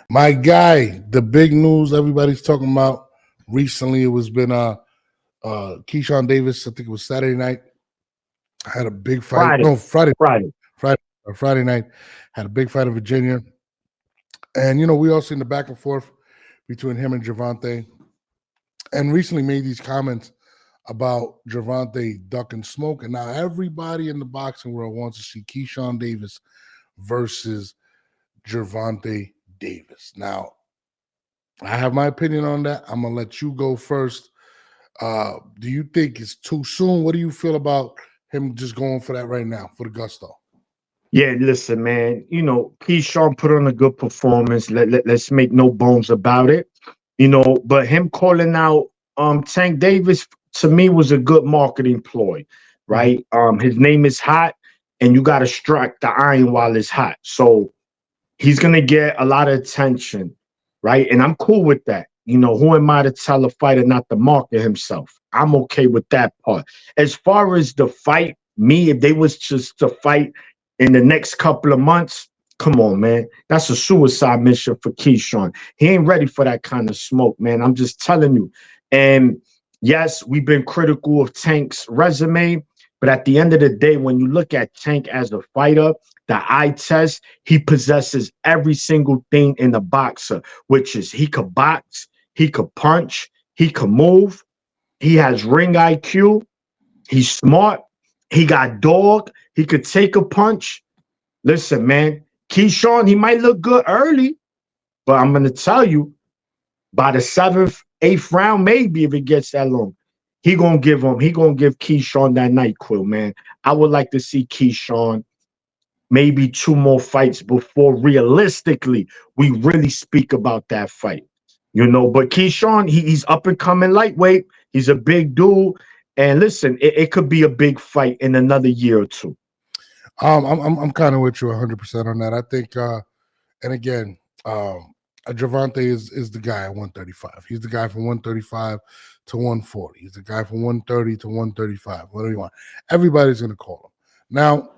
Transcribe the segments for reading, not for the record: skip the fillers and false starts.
My guy, the big news everybody's talking about recently, it was been Keshawn Davis, I think it was Saturday night, had a big fight. Friday night, had a big fight in Virginia. And, we all seen the back and forth between him and Gervonta. And recently made these comments about Gervonta ducking smoke. And now everybody in the boxing world wants to see Keshawn Davis versus Gervonta Davis. Now, I have my opinion on that. I'm going to let you go first. Do you think it's too soon? What do you feel about him just going for that right now, for the gusto? Yeah, listen, man. Keshawn put on a good performance. Let's make no bones about it. But him calling out Tank Davis, to me, was a good marketing ploy, right? His name is hot, and you got to strike the iron while it's hot. So he's going to get a lot of attention, right? And I'm cool with that. Who am I to tell a fighter not to market himself? I'm okay with that part. As far as the fight, if they was just to fight in the next couple of months, come on, man. That's a suicide mission for Keshawn. He ain't ready for that kind of smoke, man. I'm just telling you. And yes, we've been critical of Tank's resume, but at the end of the day, when you look at Tank as a fighter, the eye test, he possesses every single thing in the boxer, which is he could box, he could punch, he could move, he has ring IQ, he's smart, he got dog, he could take a punch. Listen, man, Keshawn, he might look good early, but I'm going to tell you, by the 7th, 8th round, maybe if it gets that long, he gonna give Keshawn that NyQuil, man. I would like to see Keshawn maybe 2 more fights before realistically we really speak about that fight. But Keshawn, he's up and coming lightweight. He's a big dude. And listen, it could be a big fight in another year or 2. I'm kind of with you 100% on that. I think, and again, Gervonta is the guy at 135. He's the guy from 135 to 140. He's the guy from 130 to 135. Whatever you want. Everybody's going to call him. Now,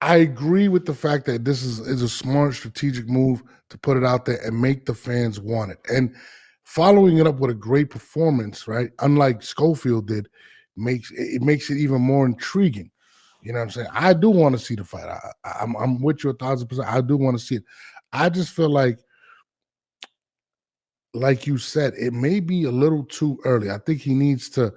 I agree with the fact that this is a smart strategic move to put it out there and make the fans want it. And following it up with a great performance, right? Unlike Schofield did, makes it even more intriguing. You know what I'm saying? I do want to see the fight. I'm with you 1,000%. I do want to see it. I just feel like you said, it may be a little too early. I think he needs to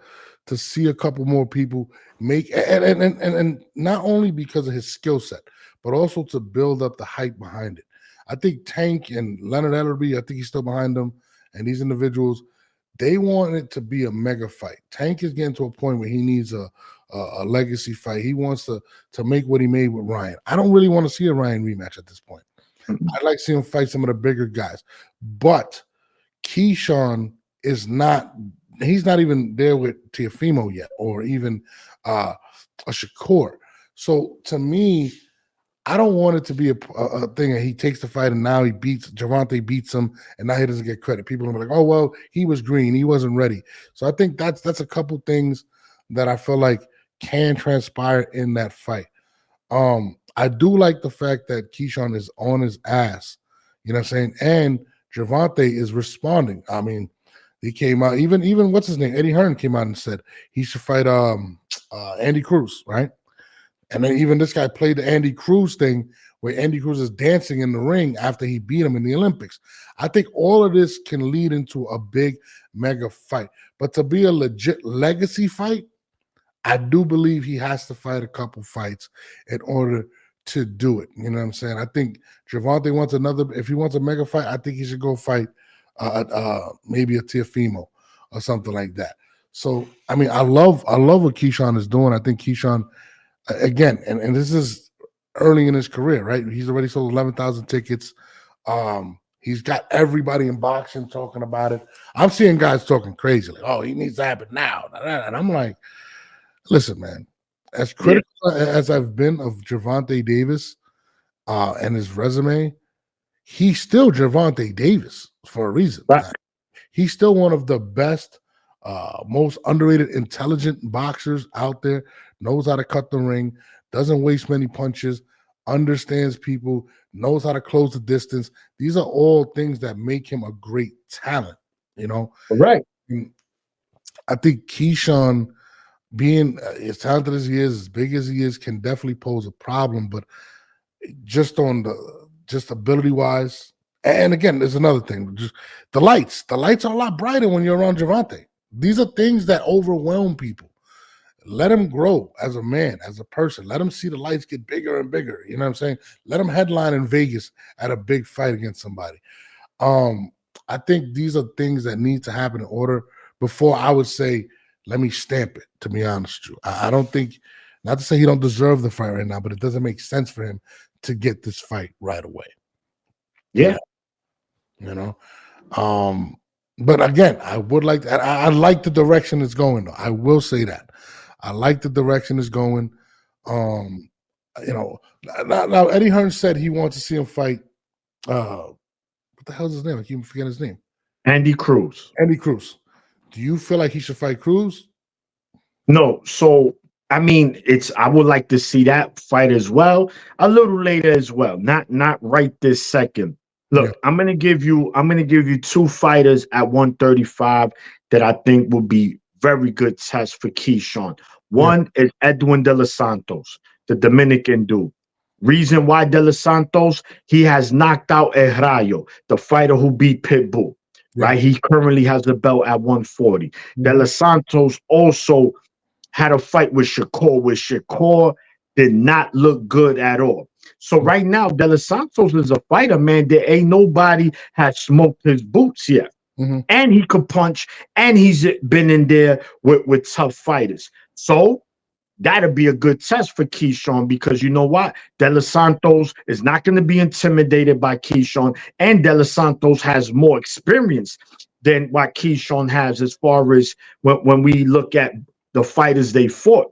see a couple more people make and not only because of his skill set, but also to build up the hype behind it. I think Tank and Leonard Ellerby, I think he's still behind them, and these individuals, they want it to be a mega fight. Tank is getting to a point where he needs a legacy fight. He wants to make what he made with Ryan. I don't really want to see a Ryan rematch at this point. I'd like to see him fight some of the bigger guys. But Keshawn is not, he's not even there with Teofimo yet, or even a Shakur. So to me, I don't want it to be a thing that he takes the fight and now Gervonta beats him and now he doesn't get credit. People are like, oh, well, he was green. He wasn't ready. So I think that's a couple things that I feel like can transpire in that fight. I do like the fact that Keshawn is on his ass, you know what I'm saying? And Gervonta is responding. I mean, he came out, even what's his name? Eddie Hearn came out and said he should fight Andy Cruz, right? And then even this guy played the Andy Cruz thing where Andy Cruz is dancing in the ring after he beat him in the Olympics. I think all of this can lead into a big mega fight. But to be a legit legacy fight, I do believe he has to fight a couple fights in order to do it. You know what I'm saying? I think Gervonta wants if he wants a mega fight, I think he should go fight maybe a Teofimo or something like that. So, I mean, I love what Keshawn is doing. I think Keshawn, again, and this is early in his career, right? He's already sold 11,000 tickets. He's got everybody in boxing talking about it. I'm seeing guys talking crazy, like, oh, he needs to happen now. And I'm like, listen, man, as critical as I've been of Gervonta Davis and his resume, he's still Gervonta Davis for a reason. Right. He's still one of the best, most underrated, intelligent boxers out there, knows how to cut the ring, doesn't waste many punches. understands people, knows how to close the distance. These are all things that make him a great talent, you know? Right. And I think Keyshawn, being as talented as he is, as big as he is, can definitely pose a problem. But just ability-wise, and again, there's another thing. Just the lights. The lights are a lot brighter when you're around Gervonta. These are things that overwhelm people. Let him grow as a man, as a person. Let him see the lights get bigger and bigger. You know what I'm saying? Let him headline in Vegas at a big fight against somebody. I think these are things that need to happen in order before I would say, let me stamp it, to be honest with you. I don't think, not to say he don't deserve the fight right now, but it doesn't make sense for him to get this fight right away. Yeah. You know? But again, I would like to, I like the direction it's going, though. I will say that. I like the direction it's going. You know, now Eddie Hearn said he wants to see him fight. What the hell's his name? I keep forgetting his name. Andy Cruz. Andy Cruz. Do you feel like he should fight Cruz? No. So I mean, I would like to see that fight as well, a little later as well. Not right this second. Look, yeah. I'm gonna give you two fighters at 135 that I think will be very good tests for Keyshawn. One is Edwin De Los Santos, the Dominican dude. Reason why De Los Santos, he has knocked out 𝐒𝐿, the fighter who beat Pitbull. Right? He currently has the belt at 140. De Los Santos also had a fight with Shakur, where Shakur did not look good at all. So right now, De Los Santos is a fighter, man. There ain't nobody has smoked his boots yet. And he could punch, and he's been in there with tough fighters. So that'll be a good test for Keyshawn, because you know what? De Los Santos is not going to be intimidated by Keyshawn, and De Los Santos has more experience than what Keyshawn has as far as when we look at the fighters they fought.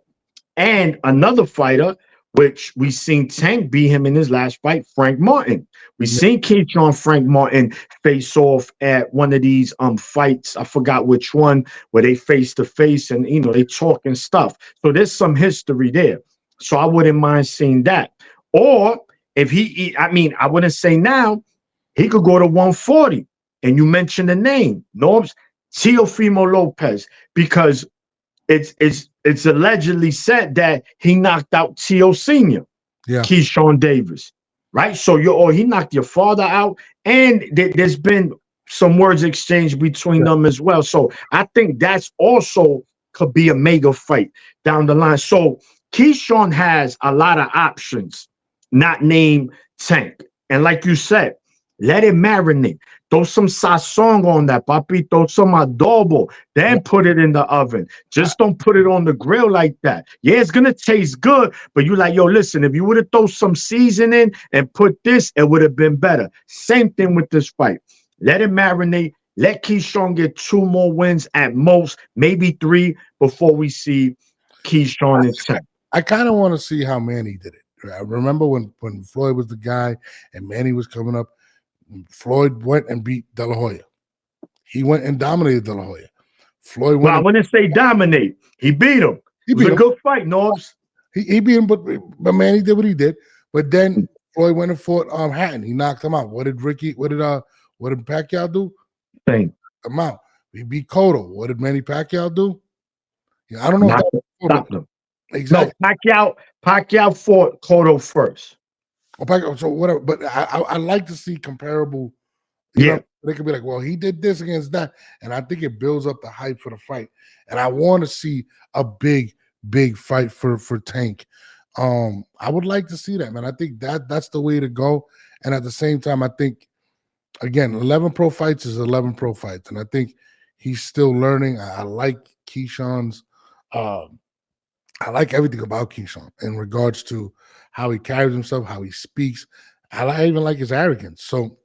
And another fighter, which we seen Tank beat him in his last fight, Frank Martin. We seen Keyshawn Frank Martin face off at one of these fights. I forgot which one, where they face to face and they talking stuff. So there's some history there. So I wouldn't mind seeing that. Or if I wouldn't say now, he could go to 140. And you mentioned the name, Norbs, Teofimo Lopez, because it's allegedly said that he knocked out Tio Sr., Keshawn Davis, right? So he knocked your father out, and there's been some words exchanged between them as well. So I think that's also could be a mega fight down the line. So Keyshawn has a lot of options, not named Tank. And like you said, let it marinate. Throw some sazon on that, papi. Throw some adobo. Then put it in the oven. Just don't put it on the grill like that. Yeah, it's going to taste good, but you like, yo, listen, if you would have thrown some seasoning and put this, it would have been better. Same thing with this fight. Let it marinate. Let Keyshawn get 2 more wins at most, maybe 3, before we see Keyshawn and Tank. I kind of want to see how Manny did it. I remember when Floyd was the guy and Manny was coming up, Floyd went and beat De La Hoya. He went and dominated De La Hoya. Floyd went. I wouldn't say dominate. He beat him. It was a good fight, Norbs. He beat him, but Manny did what he did. But then Floyd went and fought Hatton. He knocked him out. What did Pacquiao do? Same. Him out. He beat Cotto. What did Manny Pacquiao do? Yeah, I don't know. Stop them. Exactly. No, Pacquiao fought Cotto first. So whatever, but I like to see comparable. You know, they could be like, well, he did this against that, and I think it builds up the hype for the fight. And I want to see a big fight for Tank. I would like to see that, man. I think that's the way to go. And at the same time, I think again, 11 pro fights is 11 pro fights, and I think he's still learning. I like Keyshawn's. I like everything about Keyshawn in regards to how he carries himself, how he speaks. I even like his arrogance. So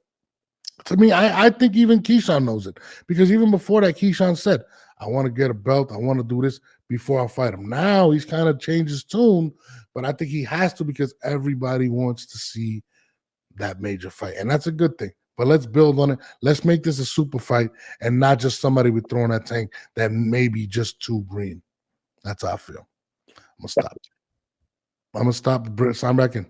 to me, I think even Keyshawn knows it, because even before that, Keyshawn said, I want to get a belt. I want to do this before I fight him. Now he's kind of changed his tune, but I think he has to, because everybody wants to see that major fight. And that's a good thing. But let's build on it. Let's make this a super fight and not just somebody with throwing that Tank that may be just too green. That's how I feel. I'm going to stop. Sign back in.